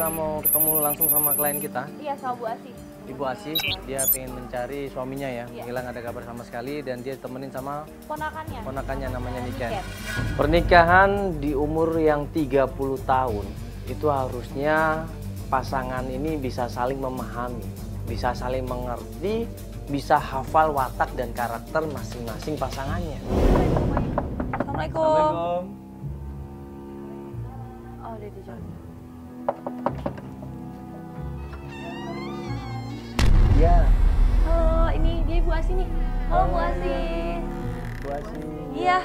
kita mau ketemu langsung sama klien kita. Iya, sama Bu Asih. Ibu Asih, dia pengen mencari suaminya ya. Iya. Hilang ada kabar sama sekali dan dia temenin sama Ponakannya namanya Niken. Pernikahan di umur yang 30 tahun itu harusnya pasangan ini bisa saling memahami, bisa saling mengerti, bisa hafal watak dan karakter masing-masing pasangannya. Assalamualaikum. Oh, udah di jalan. Iya. Halo, ini dia Ibu Asih nih. Halo Bu Asih. Bu Asih. Iya,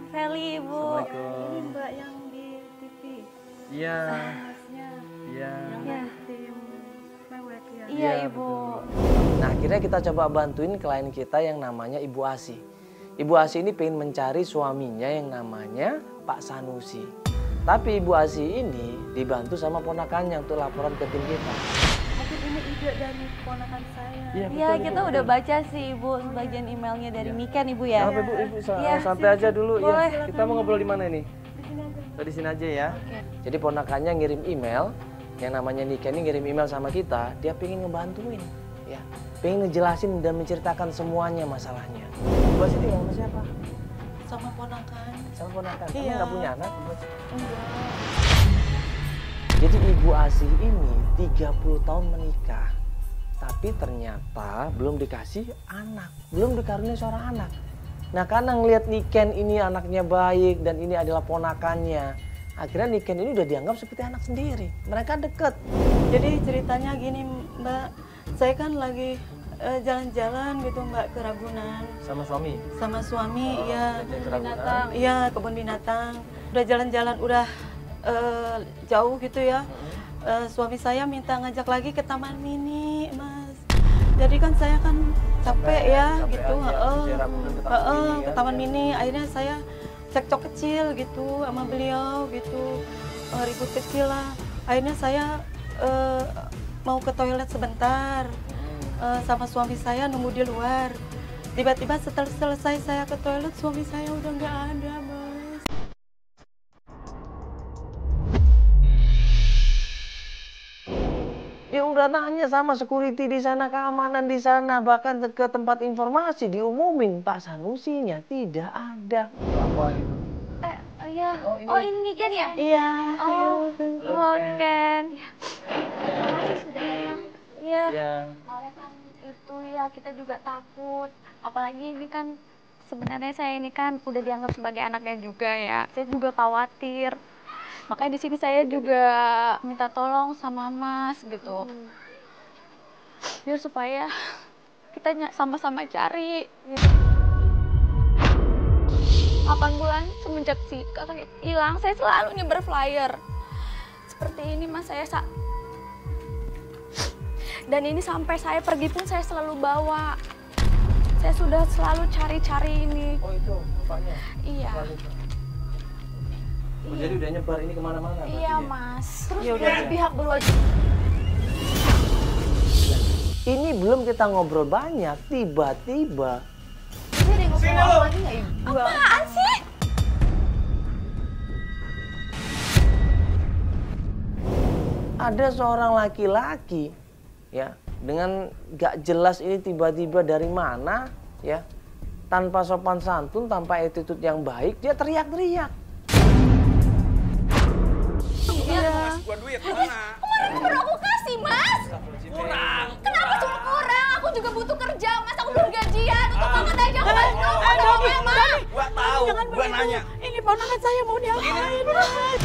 Feli Ibu. Assalamualaikum. Ini Mbak yang di TV. Iya. Masnya Iya. Iya. tim mewek ya. Iya, Ibu. Nah, akhirnya kita coba bantuin klien kita yang namanya Ibu Asih. Ibu Asih ini pengen mencari suaminya yang namanya Pak Sanusi. Tapi Ibu Asih ini dibantu sama ponakannya untuk laporan ke tim kita. Mungkin ini ide dari ponakan saya. Iya, kita udah baca sih Ibu sebagian emailnya dari Niken Ibu ya. Apa Ibu Iya, santai aja dulu boleh. ya. Kita mau ngobrol di mana ini? Di sini aja. Di sini aja ya. Oke. Jadi ponakannya ngirim email, yang namanya Niken ini ngirim email sama kita, dia pengen ngebantuin, ya, pengen ngejelasin dan menceritakan semuanya masalahnya. Bu Asih tinggal sama siapa? Sama ponakan. Sama ponakan. Kamu Iya. nggak punya anak? Enggak. Jadi Ibu Asih ini 30 tahun menikah, tapi ternyata belum dikasih anak, belum dikaruniai seorang anak. Nah, karena ngelihat Niken ini anaknya baik dan ini adalah ponakannya, akhirnya Niken ini udah dianggap seperti anak sendiri. Mereka deket. Jadi ceritanya gini Mbak, saya kan lagi jalan-jalan gitu Mbak ke Ragunan Sama suami? sama suami, ya jalan ke Ragunan. iya kebun binatang. Udah jalan-jalan udah jauh gitu ya. Suami saya minta ngajak lagi ke Taman Mini, Mas. Jadi kan saya kan capek ya gitu, ke Taman Mini. Akhirnya saya cekcok kecil gitu sama beliau gitu, ribut kecil lah. Akhirnya saya mau ke toilet sebentar sama suami saya nunggu di luar. Tiba-tiba setelah selesai saya ke toilet, suami saya udah nggak ada, Mas. Dia udah nanya sama security di sana, keamanan di sana, bahkan ke tempat informasi diumumin Pak Sanusinya tidak ada. Apa itu? Iya. Oh, ini Niken ya? Iya. Oh, Niken. Iya. Ya. Soalnya kan itu ya kita juga takut. Apalagi ini kan sebenarnya saya ini kan udah dianggap sebagai anaknya juga ya. Saya juga khawatir. Makanya di sini saya juga minta tolong sama Mas gitu. Biar supaya kita sama-sama cari. 8 bulan semenjak si kakak hilang, saya selalu nyebar flyer. Seperti ini Mas, dan ini sampai saya pergi pun saya selalu bawa. Saya sudah selalu cari-cari ini. Oh itu bapaknya? Iya. Oh, jadi udah nyebar ini kemana-mana? Iya Mas. Terus Ya udah. dari pihak berwajib. Ini belum kita ngobrol banyak, tiba-tiba Ini ada yang ngobrol lagi nggak Ibu? Apaan sih? ada seorang laki-laki ya dengan gak jelas ini tiba-tiba dari mana ya, tanpa sopan santun, tanpa attitude yang baik, dia teriak-teriak. Iya. Gua duit mana? Kemarin baru aku kasih Mas. Kurang. Kenapa cuma kurang? Aku juga butuh kerja Mas. Aku belum gajian. Untuk makan aja aku bantu. Ada Mama. Gua tahu, gua nanya. Ini ponakan saya mau diapain, Mas?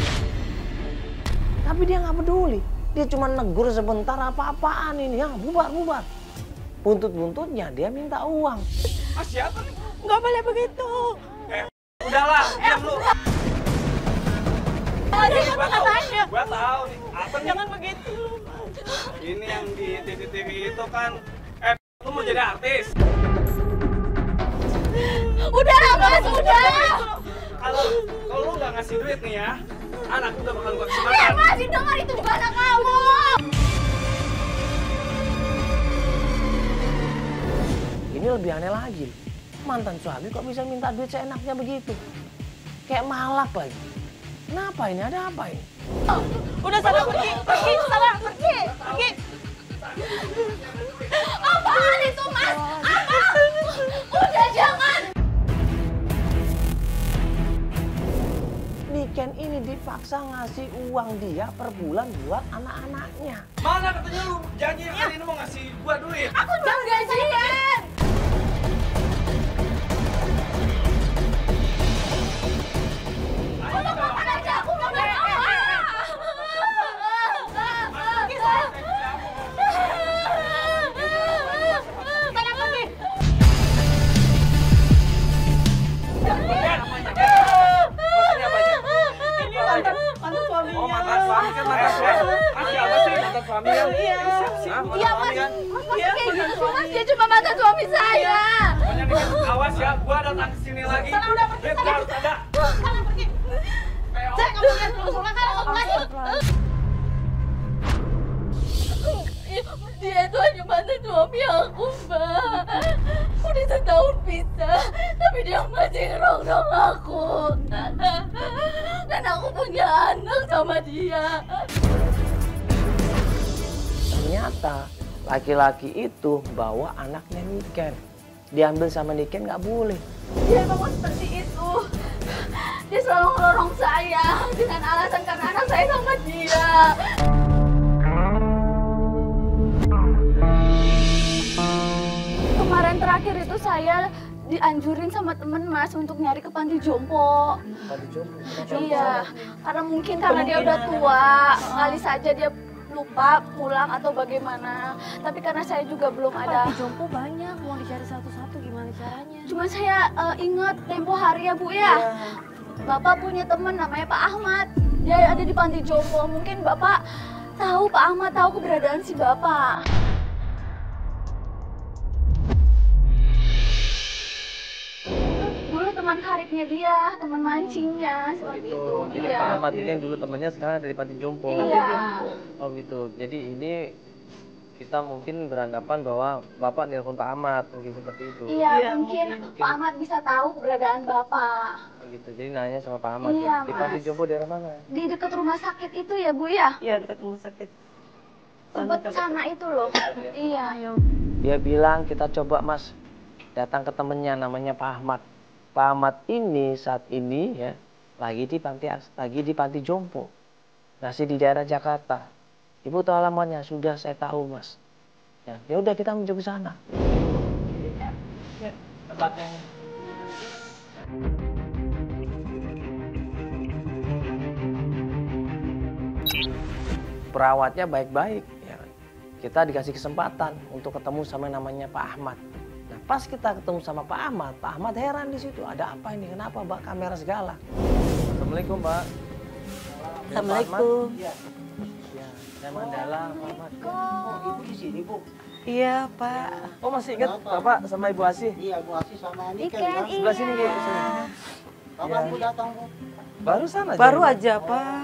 Tapi dia nggak peduli, dia cuma negur sebentar, apa-apaan ini ya, bubar. Buntut-buntutnya dia minta uang. Ah, siapa nih? Nggak boleh begitu. Udahlah, diam lu. Gua katanya. Gua tahu nih. Apa nih? Jangan begitu, Mas. Ini yang di TV itu kan lu mau jadi artis. Udah Mas, udah. Kalau lu nggak ngasih duit nih ya, anak udah bakal gua kasih makan. Mas, dengar itu juga anak kamu. Ini lebih aneh lagi, mantan suami kok bisa minta duit seenaknya begitu, kayak malak lagi. Kenapa ini? Ada apa ini? Udah sana pergi, sana pergi. Apaan itu, Mas? Apa? Udah jangan. Niken ini dipaksa ngasih uang dia per bulan buat anak-anaknya. Mana katanya lu janji hari ini mau ngasih gua duit? Aku belum gajian. Untuk makan aja aku mau Mantan suami. Oh, mantan suami kan mantan suami. Masih apa sih mantan suami ya? Iya. Iya, Mas. Mas kayak gitu sih, Mas. Dia cuma mantan suami saya. Pokoknya nih, awas ya, gua datang ke sini lagi. Udah pergi, Lihat gua harus ada. Sana pergi. Saya nggak mau lihat terus makan lagi. Dia itu hanya mantan suami aku, Mbak. Udah setahun pisah, tapi dia masih ngerong-ngerong aku. Dan aku punya anak sama dia. Ternyata laki-laki itu bawa anaknya Niken. Diambil sama Niken nggak boleh. Dia memang seperti itu. Dia selalu ngelorong saya dengan alasan karena anak saya sama dia. Kemarin terakhir itu saya dianjurin sama temen Mas untuk nyari ke panti jompo. Iya, karena mungkin karena dia udah tua, kali saja dia lupa pulang atau bagaimana. Tapi karena saya juga belum ada. Panti jompo banyak, mau dicari satu-satu gimana caranya? Cuma saya ingat tempo hari ya Bu ya. Bapak punya teman namanya Pak Ahmad. Dia ada di panti jompo. Mungkin Bapak tahu, Pak Ahmad tahu keberadaan si Bapak. Dulu teman karibnya dia, teman mancingnya seperti itu. Jadi Iya. Pak Ahmad ini yang dulu temannya sekarang dari panti jompo. Iya. Oh gitu. Jadi ini kita mungkin beranggapan bahwa Bapak nelpon Pak Ahmad mungkin seperti itu. Iya, mungkin Pak Ahmad bisa tahu keberadaan Bapak. Oh, gitu. Jadi nanya sama Pak Ahmad. Iya, Di panti Mas. jompo daerah mana? Di dekat rumah sakit itu ya Bu ya? Iya, dekat rumah sakit. Tempat sana itu loh. Iya. Dia bilang kita coba Mas datang ke temennya namanya Pak Ahmad. Pak Ahmad ini saat ini ya lagi di panti jompo. Masih di daerah Jakarta. Ibu tahu alamatnya? Sudah saya tahu Mas. Ya udah kita menuju ke sana. Ya, tempatnya. Perawatnya baik-baik. Ya. Kita dikasih kesempatan untuk ketemu sama yang namanya Pak Ahmad. Nah, pas kita ketemu sama Pak Ahmad heran di situ. Ada apa ini? Kenapa Mbak kamera segala? Assalamualaikum Mbak. Assalamualaikum. Ya, saya Mandala, Pak Ahmad. Oh, Ibu di sini, Bu. Iya, Pak. Oh, masih ingat Bapak sama Ibu Asih? Iya, Bu Asih sama Niken Niken, kan? Sebelah sini, Bu. Sini. Kapan Bu datang, Bu? Barusan aja. Baru Bu. aja, Pak.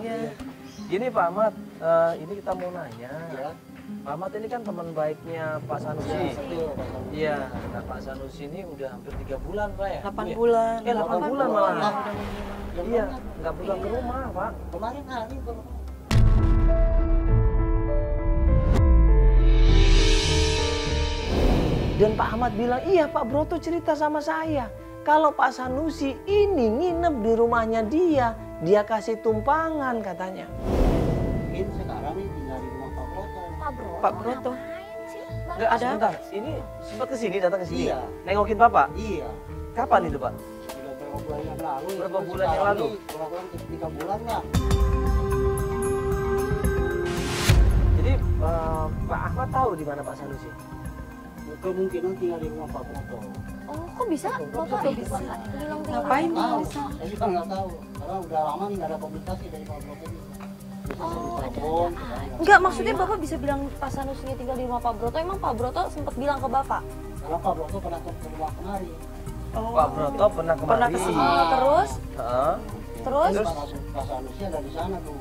Iya. Gini Pak Ahmad, ini kita mau nanya. Ya. Pak Ahmad ini kan teman baiknya Pak Sanusi. Iya, nah Pak Sanusi ini udah hampir 3 bulan Pak ya? 8 Bu, ya? bulan. 8 bulan malah. Yang Iya, mana? nggak pulang ke rumah Pak. Kemarin hari baru. Dan Pak Ahmad bilang, iya Pak Broto cerita sama saya. Kalau Pak Sanusi ini nginep di rumahnya dia kasih tumpangan katanya. Mungkin sekarang ini tinggal di rumah Pak Broto. Pak Broto. Nggak Ada sebentar, ini sempat kesini, datang ke sini. Iya. Nengokin Bapak? Iya. Kapan itu Pak? Sudah berapa bulan yang lalu. Berapa itu bulan yang sekarang lalu? ini Berapa bulan? 3 bulan lah. Jadi Pak Ahmad tahu di mana Pak Sanusi? Kemungkinan tinggal di rumah Pak Broto. Oh, kok bisa? Bapak bisa bilang Ngapain Tahu. bisa? Saya juga nggak tahu. Karena udah lama nih nggak ada komunikasi dari Pak Broto ini. Telepon. Enggak, maksudnya Bapak bisa bilang Pak Sanusi tinggal di rumah Pak Broto, emang Pak Broto sempat bilang ke Bapak? Karena Pak Broto pernah ke rumah kemari. Oh. Pak Broto pernah kemari. Pernah kesini. Terus? Heeh. Terus? Pak Sanusi ada di sana tuh.